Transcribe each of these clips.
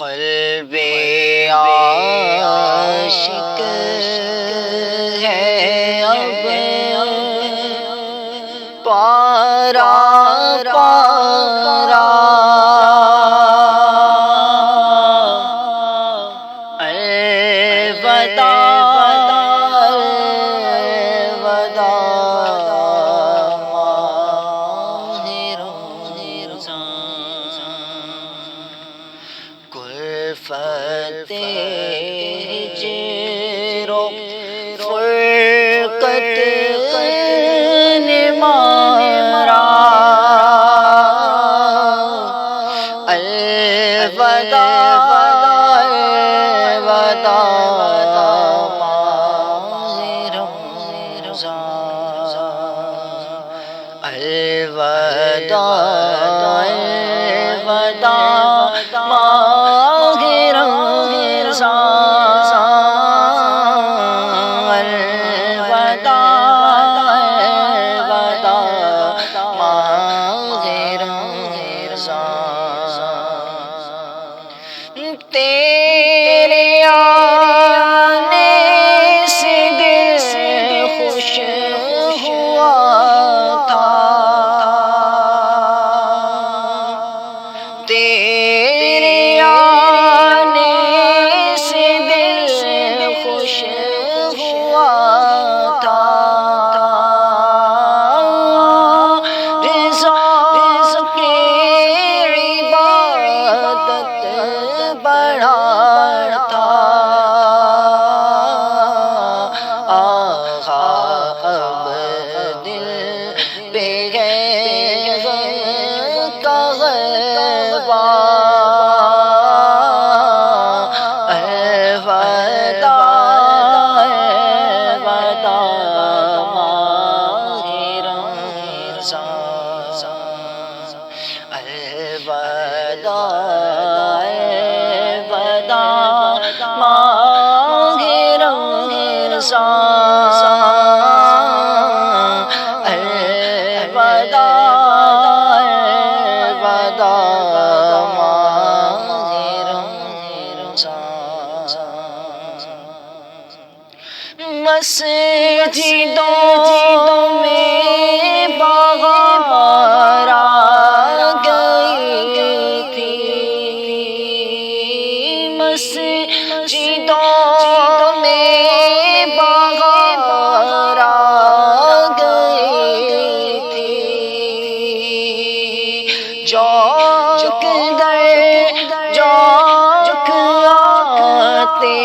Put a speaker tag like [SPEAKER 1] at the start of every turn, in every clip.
[SPEAKER 1] قلب عاشق ہے اب پارا پارا، الوداع کلفت ہجر و فرقت نے مارا، الوداع ماہ رمضان، الوداع ماہ رمضان، الوداع ماہ رمضان، تیرے آنے سے دل خوش ہوا تھا، تیرے آنے سے دل خوش ہوا تھا، رضا کی عبادت بڑھا تھا، آقا اب دل پہ ہے غم کا غلبہ، الوداع ماہ رمضان، الوداع ماہ رمضان، مسجدوں میں بہار آ گئی تھی، مسجدوں میں بہار آ گئی تھی، جوک در جوک آتے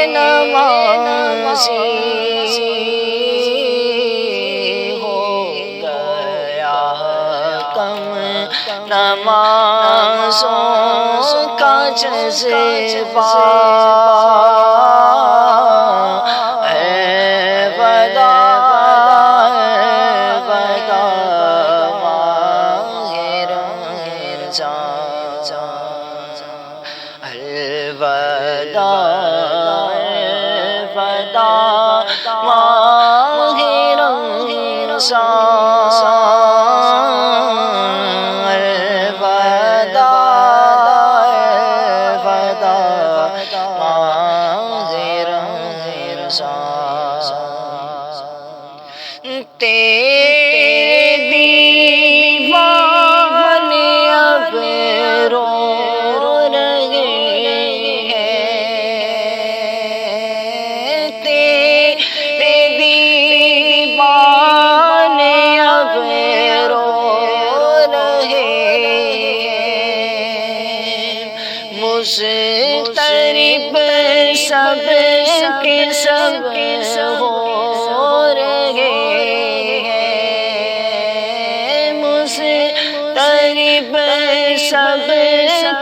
[SPEAKER 1] نمازی، ہو گیا کم نمازوں کا جذبہ، الوداع ماہ رمضان، الوداع ماہ رمضان، الوداع ماہ رمضان، تیرے دیوانے اب رو رہے ہیں، تیرے دیوانے اب رو رہے ہیں، مضطرب سب کے سب ہو رہے ہیں، مضطرب سب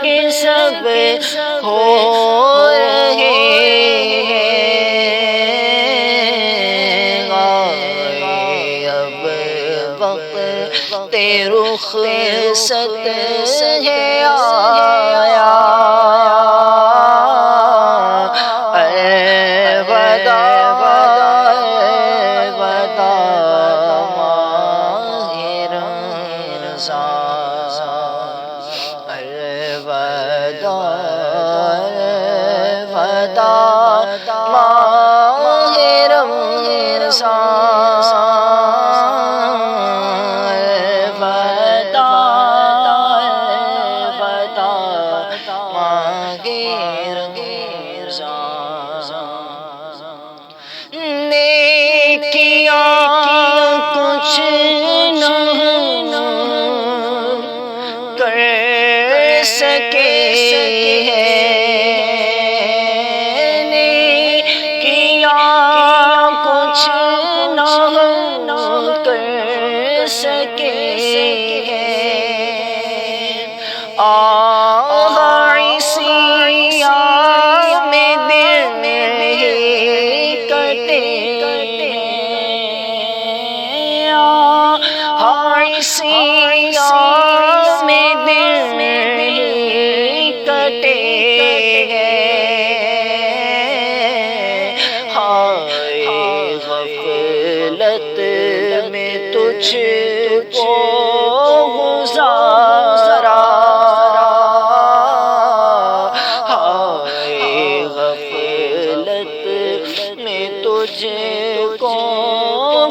[SPEAKER 1] کے سب ہو رہے ہیں، اب وقت رخصت ہے آیا، الوداع ماہ رمضان، الوداع ماہ رمضان ماہ رمضان نیکیاں کچھ نہ کر سکے نیکیاں کچھ نہ کر سکے سیاہ میں دل کٹے ہائے غفلت میں تجھ کو گزارا ہائے غفلت میں تجھ کو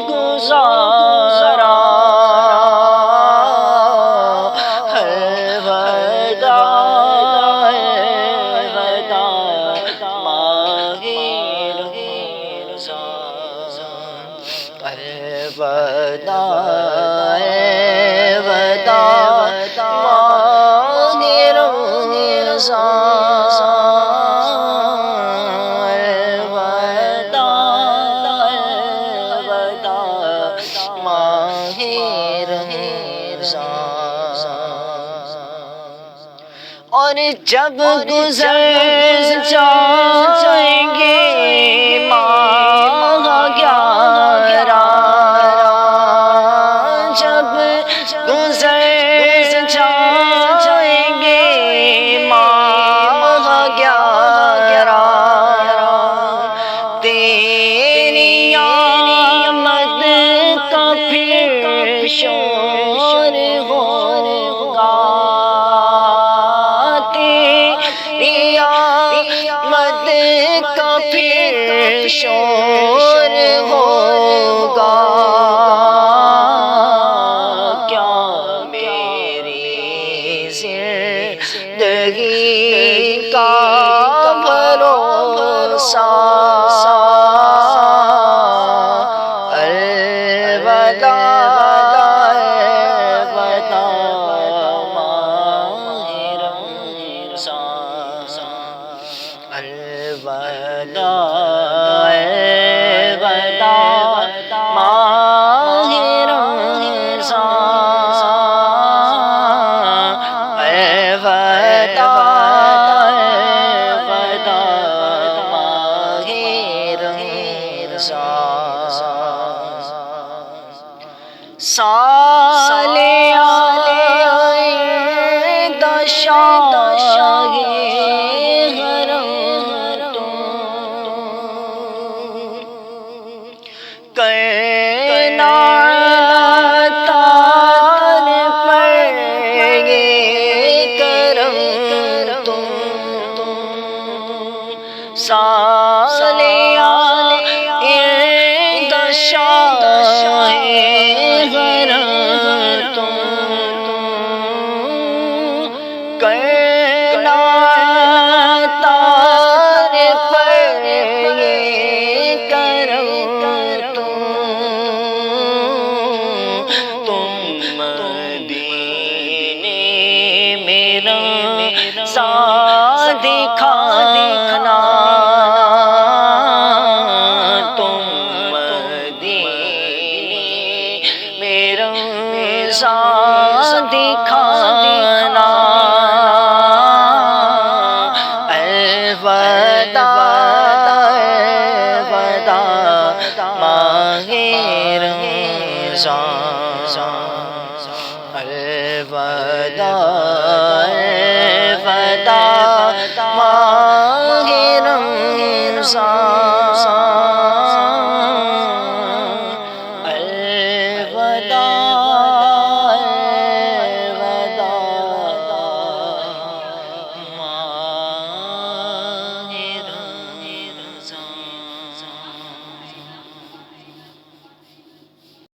[SPEAKER 1] گزارا اور جب گزر جائیں گے ماہ 11 جب گزر جائیں گے ماہ 11 تیری آمد کا پھر شور ہوگا آمد کا پھر شور ہوگا کیا میری زندگی کا بھروسہ سال آئندہ شاہ حرم تو کرنا تار پر یہ کرم تو سال